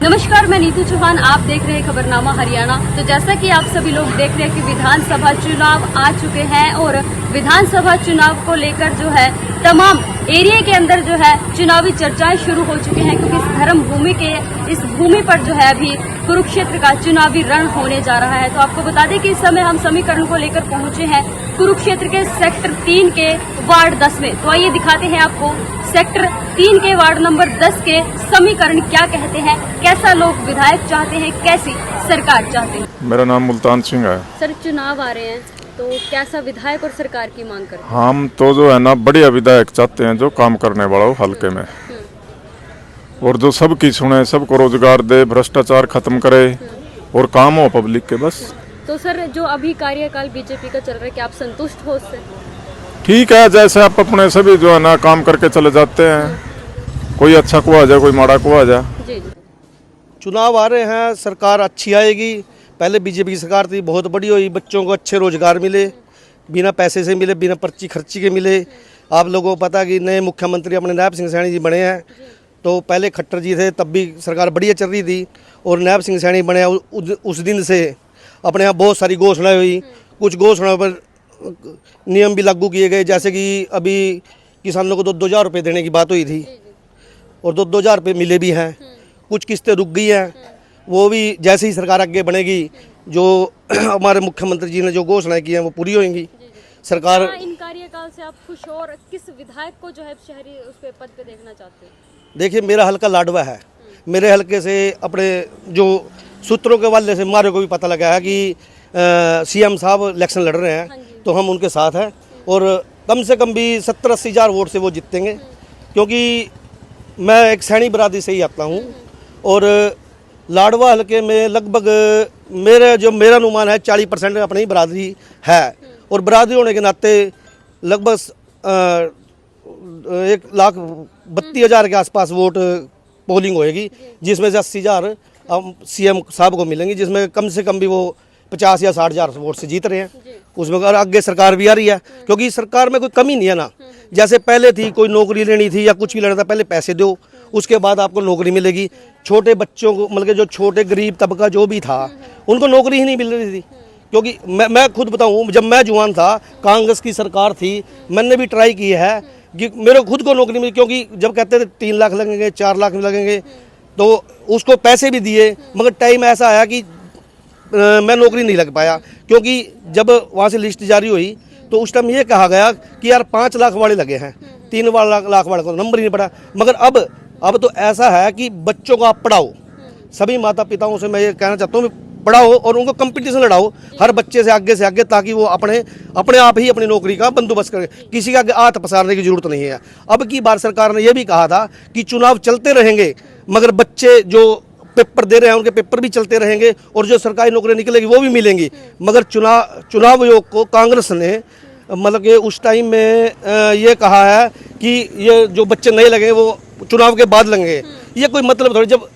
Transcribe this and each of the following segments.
नमस्कार, मैं नीतू चौहान। आप देख रहे हैं खबरनामा हरियाणा। तो जैसा कि आप सभी लोग देख रहे हैं कि विधानसभा चुनाव आ चुके हैं और विधानसभा चुनाव को लेकर जो है तमाम एरिया के अंदर जो है चुनावी चर्चाएं शुरू हो चुकी हैं, क्योंकि इस भूमि पर जो है अभी कुरुक्षेत्र का चुनावी रण होने जा रहा है। तो आपको बता दें कि इस समय हम समीकरण को लेकर पहुंचे हैं कुरुक्षेत्र के सेक्टर 3 के वार्ड 10 में। तो आइए दिखाते हैं आपको सेक्टर 3 के वार्ड नंबर 10 के समीकरण क्या कहते हैं, कैसा लोग विधायक चाहते हैं, कैसी सरकार चाहते हैं। मेरा नाम मुल्तान सिंह है। सर, चुनाव आ रहे हैं तो कैसा विधायक और सरकार की मांग करते हैं? हम तो जो है ना बढ़िया विधायक चाहते हैं, जो काम करने वाला हो हल्के में, और जो सबकी सुने, सबको रोजगार दे, भ्रष्टाचार खत्म करे और काम हो पब्लिक के बस। तो सर, जो अभी कार्यकाल बीजेपी का चल रहा है, क्या आप संतुष्ट हो उससे? ठीक है, जैसे आप अपने सभी जो है ना काम करके चले जाते हैं, कोई अच्छा को आ जाए, कोई माड़ा को आ जाए। जी। चुनाव आ रहे हैं, सरकार अच्छी आएगी। पहले बीजेपी की सरकार थी, बहुत बड़ी हुई, बच्चों को अच्छे रोजगार मिले, बिना पैसे से मिले, बिना पर्ची खर्ची के मिले। आप लोगों को पता कि नए मुख्यमंत्री अपने नायब सिंह सैनी जी बने हैं, तो पहले खट्टर जी थे, तब भी सरकार बढ़िया चल रही थी, और नायब सिंह सैनी बने उस दिन से अपने यहाँ बहुत सारी घोषणाएं हुई। कुछ घोषणाओं पर नियम भी लागू किए गए, जैसे कि अभी किसानों को 2-2 हज़ार रुपये देने की बात हुई थी, और 2-2 हज़ार रुपये मिले भी हैं। कुछ किस्तें रुक गई हैं, वो भी जैसे ही सरकार आगे बढ़ेगी, जो हमारे मुख्यमंत्री जी ने जो घोषणाएं की हैं वो पूरी होंगी। सरकार इन कार्यकाल से आप खुश हो और किस विधायक को जो है शहरी उस पे पद पे देखना चाहते हैं? देखिए, मेरा हल्का लाडवा है। मेरे हल्के से अपने जो सूत्रों के वाले से हमारे को भी पता लगा है कि सीएम साहब इलेक्शन लड़ रहे हैं, तो हम उनके साथ हैं, और कम से कम भी 70-80 हज़ार वोट से वो जीतेंगे, क्योंकि मैं एक सैनी बरादरी से ही आता हूँ, और लाडवा हल्के में लगभग मेरा अनुमान है 40% अपनी बरादरी है, और बरादरी होने के नाते लगभग 1,32,000 के आसपास वोट पोलिंग होएगी, जिसमें से 80 हज़ार सीएम साहब को मिलेंगी, जिसमें कम से कम भी वो 50 या 60 हज़ार वोट से जीत रहे हैं। उसमें अगर आगे सरकार भी आ रही है, क्योंकि सरकार में कोई कमी नहीं है ना। जैसे पहले थी, कोई नौकरी लेनी थी या कुछ भी लेना था, पहले पैसे दो, उसके बाद आपको नौकरी मिलेगी। छोटे बच्चों को, मतलब जो छोटे गरीब तबका जो भी था, उनको नौकरी ही नहीं मिल रही थी। क्योंकि मैं खुद बताऊं, जब मैं जवान था, कांग्रेस की सरकार थी, मैंने भी ट्राई की है कि मेरे खुद को नौकरी मिली, क्योंकि जब कहते थे 3 लाख लगेंगे, 4 लाख लगेंगे, तो उसको पैसे भी दिए, मगर टाइम ऐसा आया कि मैं नौकरी नहीं लग पाया। क्योंकि जब वहाँ से लिस्ट जारी हुई तो उस टाइम ये कहा गया कि यार 5 लाख वाले लगे हैं, 3 लाख वाले को नंबर ही नहीं पड़ा। मगर अब तो ऐसा है कि बच्चों को आप पढ़ाओ। सभी माता पिताओं से मैं ये कहना चाहता हूँ, पढ़ाओ और उनको कंपटीशन लड़ाओ हर बच्चे से आगे, ताकि वो अपने आप ही अपनी नौकरी का बंदोबस्त करें। किसी का हाथ पसारने की जरूरत नहीं है। अब की बार सरकार ने यह भी कहा था कि चुनाव चलते रहेंगे, मगर बच्चे जो पेपर दे रहे हैं उनके पेपर भी चलते रहेंगे, और जो सरकारी नौकरी निकलेगी वो भी मिलेंगी। मगर चुनाव आयोग को कांग्रेस ने मतलब कि उस टाइम में ये कहा है कि ये जो बच्चे नहीं लगे वो चुनाव के बाद लगेंगे। ये कोई मतलब थोड़ी, जब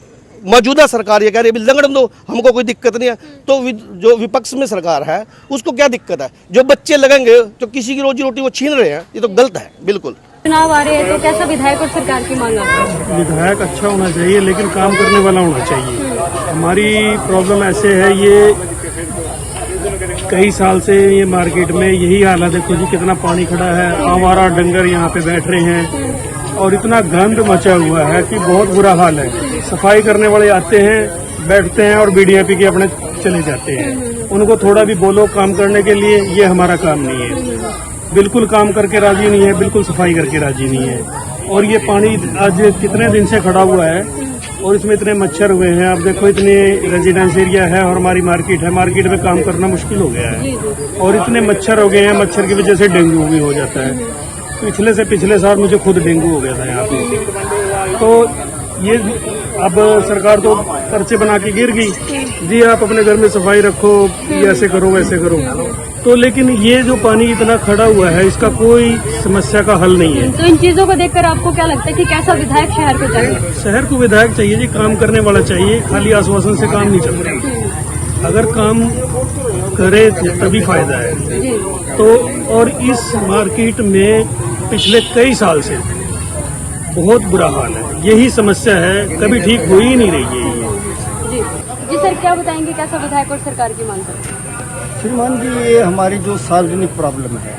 मौजूदा सरकार ये कह रही है लगन दो, हमको कोई दिक्कत नहीं है, तो जो विपक्ष में सरकार है उसको क्या दिक्कत है? जो बच्चे लगेंगे तो किसी की रोजी रोटी वो छीन रहे हैं, ये तो गलत है बिल्कुल। चुनाव आ रहे हैं तो कैसा विधायक और सरकार की मांग है? विधायक अच्छा होना चाहिए, लेकिन काम करने वाला होना चाहिए। हमारी प्रॉब्लम ऐसे है, ये कई साल से ये मार्केट में यही हाल है। देखो जी, कितना पानी खड़ा है, आवारा डंगर यहाँ पे बैठ रहे हैं, और इतना गंद मचा हुआ है कि बहुत बुरा हाल है। सफाई करने वाले आते हैं, बैठते हैं और बीड़ियाँ पी के अपने चले जाते हैं। उनको थोड़ा भी बोलो काम करने के लिए, ये हमारा काम नहीं है। बिल्कुल काम करके राजी नहीं है, बिल्कुल सफाई करके राजी नहीं है। और ये पानी आज कितने दिन से खड़ा हुआ है, और इसमें इतने मच्छर हुए हैं। आप देखो, इतने रेजिडेंस एरिया है और हमारी मार्केट है, मार्केट में काम करना मुश्किल हो गया है, और इतने मच्छर हो गए हैं, मच्छर की वजह से डेंगू भी हो जाता है। पिछले साल मुझे खुद डेंगू हो गया था यहाँ पे। तो ये अब सरकार तो पर्चे बना के गिर गई जी, आप अपने घर में सफाई रखो, ये ऐसे करो वैसे करो, तो लेकिन ये जो पानी इतना खड़ा हुआ है, इसका कोई समस्या का हल नहीं है। तो इन चीजों को देखकर आपको क्या लगता है कि कैसा विधायक शहर को चाहिए? शहर को विधायक चाहिए जी, काम करने वाला चाहिए। खाली आश्वासन से काम नहीं चलता, अगर काम करे तभी फायदा है। तो और इस मार्केट में पिछले कई साल से बहुत बुरा हाल है, यही समस्या है, कभी ठीक हो ही नहीं रही है। सर क्या बताएंगे, कैसा विधायक और सरकार की मांग करते हैं? श्रीमान जी, ये हमारी जो सार्वजनिक प्रॉब्लम है,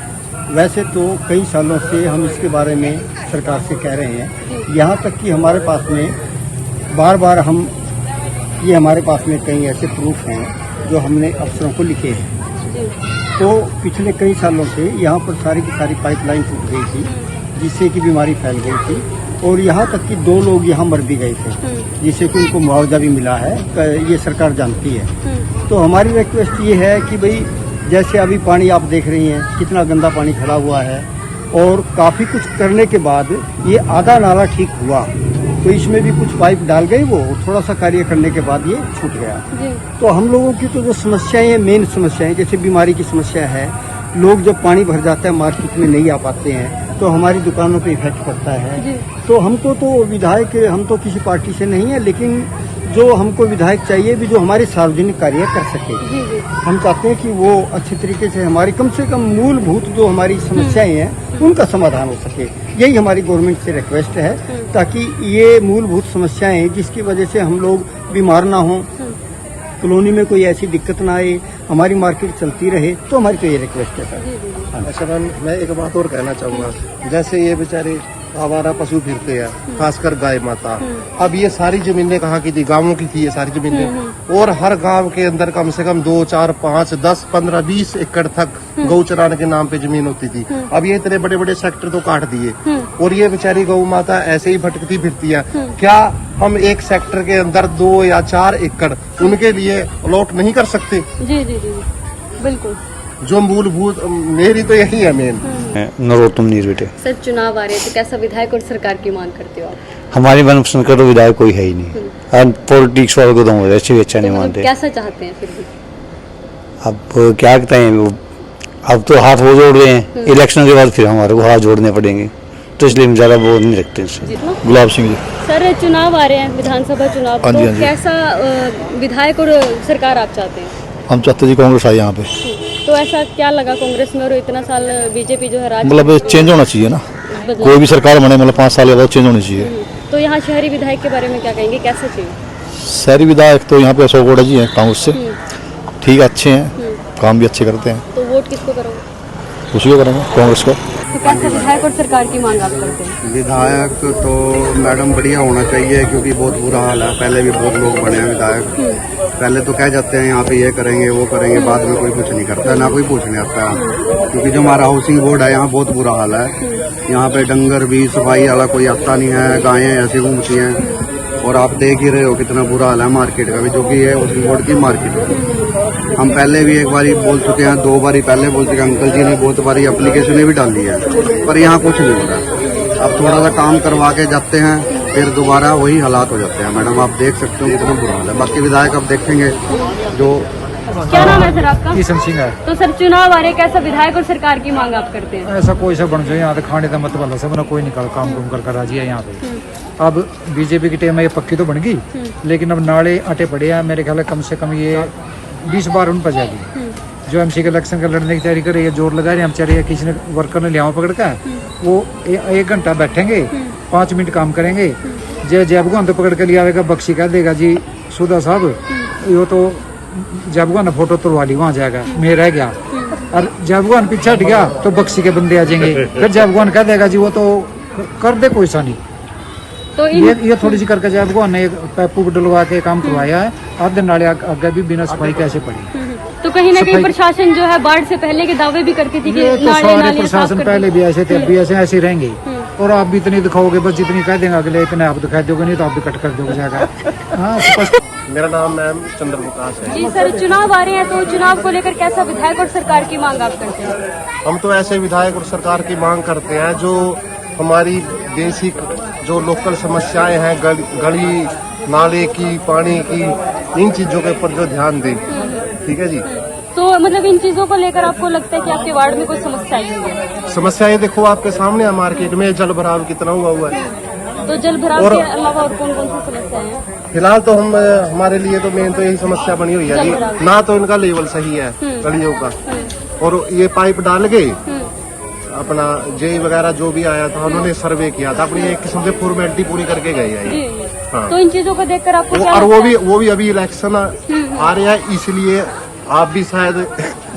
वैसे तो कई सालों से हम इसके बारे में सरकार से कह रहे हैं। यहाँ तक कि हमारे पास में बार बार हमारे पास में कई ऐसे प्रूफ हैं जो हमने अफसरों को लिखे हैं। तो पिछले कई सालों से यहाँ पर सारी की सारी पाइपलाइन टूट गई थी, जिससे कि बीमारी फैल गई थी और यहाँ तक कि 2 लोग यहाँ मर भी गए थे, जिससे कि उनको मुआवजा भी मिला है। ये सरकार जानती है। तो हमारी रिक्वेस्ट ये है कि भाई जैसे अभी पानी आप देख रही हैं कितना गंदा पानी खड़ा हुआ है और काफ़ी कुछ करने के बाद ये आधा नाला ठीक हुआ, तो इसमें भी कुछ पाइप डाल गई, वो थोड़ा सा कार्य करने के बाद ये छूट गया। तो हम लोगों की तो जो समस्याएं हैं, मेन समस्याएं जैसे बीमारी की समस्या है, लोग जब पानी भर जाता है मार्केट में नहीं आ पाते हैं तो हमारी दुकानों पे इफेक्ट पड़ता है। तो हमको तो विधायक, हम तो किसी पार्टी से नहीं है, लेकिन जो हमको विधायक चाहिए भी जो हमारे सार्वजनिक कार्य कर सके। हम चाहते हैं कि वो अच्छे तरीके से हमारी कम से कम मूलभूत जो हमारी समस्याएं हैं उनका समाधान हो सके। यही हमारी गवर्नमेंट से रिक्वेस्ट है, ताकि ये मूलभूत समस्याएं जिसकी वजह से हम लोग बीमार ना हों, कॉलोनी में कोई ऐसी दिक्कत ना आए, हमारी मार्केट चलती रहे, तो हमारी तो ये रिक्वेस्ट है सर। अच्छा मैम, मैं एक बात और कहना चाहूँगा, जैसे ये बेचारे आवारा पशु फिरते हैं, खासकर गाय माता। अब ये सारी जमीनें कहाँ की थी? गांवों की थी ये सारी जमीनें, और हर गांव के अंदर कम से कम 2, 4, 5, 10, 15, 20 एकड़ तक गौ चराने के नाम पे जमीन होती थी। अब ये इतने बड़े बड़े सेक्टर तो काट दिए और ये बेचारी गौ माता ऐसे ही भटकती फिरती है। क्या हम एक सेक्टर के अंदर 2 या 4 एकड़ उनके लिए अलॉट नहीं कर सकते? जी जी जी बिल्कुल। जो मूलभूत, मेरी तो यही है मेन। नरोत्तम नीर बेटे। सर चुनाव आ रहे हैं तो कैसा विधायक और सरकार की मांग करते हो आप? हमारी मनपसंद का तो विधायक कोई है ही नहीं, और पॉलिटिक्स वाले को तो हम अच्छे भी अच्छा नहीं तो मानते। कैसा चाहते हैं फिर भी? अब क्या कहते हैं, अब तो हाथ वो जोड़ रहे हैं, इलेक्शन के बाद फिर हमारे को हाथ जोड़ने पड़ेंगे, तो इसलिए हम ज़्यादा वो नहीं रखते इससे। गुलाब सिंह जी। सर चुनाव आ रहे हैं, विधानसभा चुनाव, हाँ जी, तो हाँ जी। कैसा विधायक और सरकार आप चाहते हैं? हम चाहते जी कांग्रेस आए यहाँ पे। तो ऐसा क्या लगा कांग्रेस में और इतना साल बीजेपी जो है राज, मतलब चेंज होना चाहिए ना, कोई भी सरकार बने, मतलब 5 साल के बाद चेंज होनी चाहिए। तो यहाँ शहरी विधायक के बारे में क्या कहेंगे, कैसा चाहिए? शहरी विधायक तो यहाँ पे अशोक गौड़ा जी हैं कांग्रेस से, ठीक है, अच्छे हैं, काम भी अच्छे करते हैं। तो वोट किसको करोगे? उसी को करेंगे, कांग्रेस को। तो कैसा विधायक और सरकार की मांग आप करते हैं? विधायक तो मैडम बढ़िया होना चाहिए, क्योंकि बहुत बुरा हाल है। पहले भी बहुत लोग बने हैं विधायक, पहले तो कह जाते हैं यहाँ पे ये करेंगे वो करेंगे, बाद में कोई कुछ नहीं करता है, ना कोई पूछने आता है। क्योंकि जो हमारा हाउसिंग बोर्ड है यहाँ बहुत बुरा हाल है। यहाँ पे डंगर भी सफाई वाला कोई आता नहीं है, गायें ऐसी घूमती हैं, और आप देख ही रहे हो कितना बुरा हाल है मार्केट का भी, जो कि है हाउसिंग बोर्ड की मार्केट। हम पहले भी एक बारी बोल चुके हैं, 2 बारी पहले बोल चुके हैं, अंकल जी ने बहुत बारी एप्लीकेशन भी डाली है, पर यहाँ कुछ नहीं हो रहा। अब थोड़ा सा काम करवा के जाते हैं, फिर दोबारा वही हालात हो जाते हैं। मैडम आप देख सकते हो कितना बुरा हाल है। बाकी विधायक आप देखेंगे जो। क्या नाम है सर आपका? किशन सिंह है। तो सर चुनाव आ रहे, कैसा विधायक और सरकार की मांग आप करते हैं? ऐसा कोई सा बन जाए यहाँ तो खाने का मत वाला सब ना, कोई निकाल काम कर राजी है यहाँ पे। अब बीजेपी की टीम में ये पक्की तो बन गई, लेकिन अब नाले अटे पड़े हैं, मेरे ख्याल कम से कम ये 20 बार उन पर जाएगी। जो एमसी के इलेक्शन का लड़ने की तैयारी कर रही है, जोर लगा रहे हैं, हम चल रहे हैं, किसी ने वर्कर ने लिया पकड़ का, वो 1 घंटा बैठेंगे, 5 मिनट काम करेंगे, जय भगवान तो पकड़ के लिया आएगा, बख्शी कह देगा जी सुधा साहब यो तो जय भगवान ने फोटो तुलवा ली, वहाँ जाएगा, मैं रह गया, और जय भगवान पीछे हट गया तो बख्शी के बंदे आ जाएंगे, फिर जय भगवान कह देगा जी वो तो कर दे कोई सा नहीं। तो ये थोड़ी सी करके जय भगवान ने पैपू डलवा के काम करवाया है, आधे नाले आगे भी बिना सफाई कैसे पड़ी। तो कहीं ना कहीं प्रशासन जो है बाढ़ से पहले के दावे भी करती थी कि ये तो नाले सारे नाले साफ प्रशासन कर पहले भी ऐसे थे, अब भी ऐसे रहेंगे, और आप भी इतनी दिखाओगे, बस जितनी कह देंगे अगले इतने आप दिखा दोगे, नहीं तो आप भी कट कर दोगे जाएगा। हाँ स्पष्ट। मेरा नाम मैम चंद्र प्रकाश है। जी सर चुनाव आ रहे हैं, तो चुनाव को लेकर कैसा विधायक और सरकार की मांग आप करते हैं? हम तो ऐसे विधायक और सरकार की मांग करते हैं जो हमारी बेसिक जो लोकल समस्याएं हैं, गली नाले की, पानी की, इन चीजों के ऊपर जो ध्यान दें। ठीक है जी। तो मतलब इन चीजों को लेकर आपको लगता है कि आपके वार्ड में कोई समस्या आई हुई है? समस्याएं देखो आपके सामने है, मार्केट में जल भराव कितना हुआ है। तो जल भराव के अलावा और कौन कौन सी समस्याएं हैं? फिलहाल तो हमारे लिए तो मेन तो यही समस्या बनी हुई है जी, ना तो इनका लेवल सही है गलियों का, और ये पाइप डाल के अपना जेई वगैरह जो भी आया था उन्होंने सर्वे किया था, अपनी एक किस्म से फॉर्मेलिटी पूरी करके गए हैं जी ये। जी। हाँ। तो इन चीजों को देखकर आपको क्या और लगता है? वो भी अभी इलेक्शन आ रहे हैं, इसलिए आप भी शायद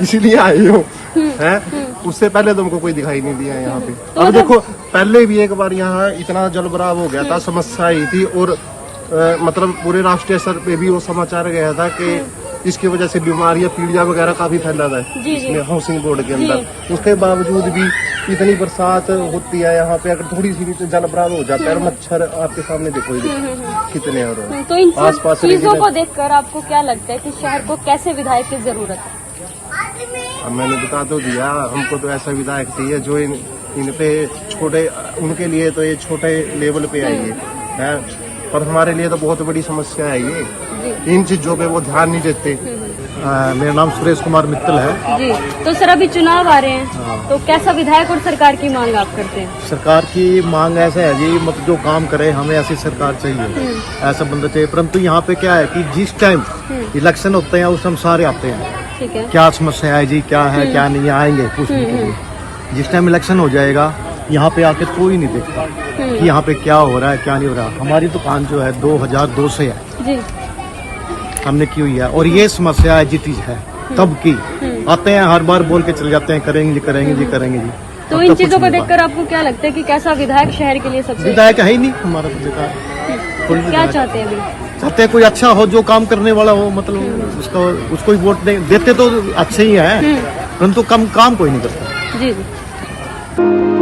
इसीलिए आए हो हैं। उससे पहले तुमको कोई दिखाई नहीं दिया है यहाँ पे। तो अब देखो पहले भी एक बार यहाँ इतना जलभराव हो गया था, समस्या आई थी, और मतलब पूरे राष्ट्रीय स्तर पे भी वो समाचार गया था कि इसकी वजह से बीमारियां पीड़िया वगैरह काफी फैला था जी। इसमें हाउसिंग बोर्ड के अंदर। उसके बावजूद भी इतनी बरसात होती है यहाँ पे, अगर थोड़ी सी भी जलभराव हो जाता है और मच्छर आपके सामने देखो ये कितने हो रहे हैं। तो इन आसपास चीजों को देखकर आपको क्या लगता है कि शहर को कैसे विधायक की जरूरत है? अब मैंने बता तो दिया, हमको तो ऐसा विधायक चाहिए जो इन पे छोटे, उनके लिए तो ये छोटे लेवल पे आई है, पर हमारे लिए तो बहुत बड़ी समस्या है ये। इन चीजों पे वो ध्यान नहीं देते। मेरा नाम सुरेश कुमार मित्तल है। जी। तो सर अभी चुनाव आ रहे हैं, तो कैसा विधायक और सरकार की मांग आप करते हैं? सरकार की मांग ऐसा है जी, मतलब जो काम करे हमें ऐसी सरकार चाहिए, ऐसा बंदा चाहिए। परंतु यहाँ पे क्या है कि जिस टाइम इलेक्शन होते हैं उस टाइम सारे आते हैं, ठीक है। क्या समस्या है जी, क्या है क्या नहीं, आएंगे पूछने के लिए। जिस टाइम इलेक्शन हो जाएगा यहाँ पे आके कोई नहीं देखता कि यहाँ पे क्या हो रहा है क्या नहीं हो रहा। हमारी दुकान जो है 2002 से है, जी। हमने की हुई है, और ये समस्या है जितनी है तब की। आते हैं हर बार बोल के चले जाते हैं करेंगे जी करेंगे जी करेंगे जी। तो अब इन तक कुछ चीजों को नहीं हुआ। देखकर आपको क्या लगता है कि कैसा विधायक शहर के लिए सबसे विधायक है ही नहीं हमारा तो बेकार। क्या चाहते हैं अभी? चाहते हैं कोई अच्छा हो, जो काम करने वाला हो, मतलब उसको ही वोट देते तो अच्छे ही है, परंतु कम काम कोई नहीं करता। जी जी।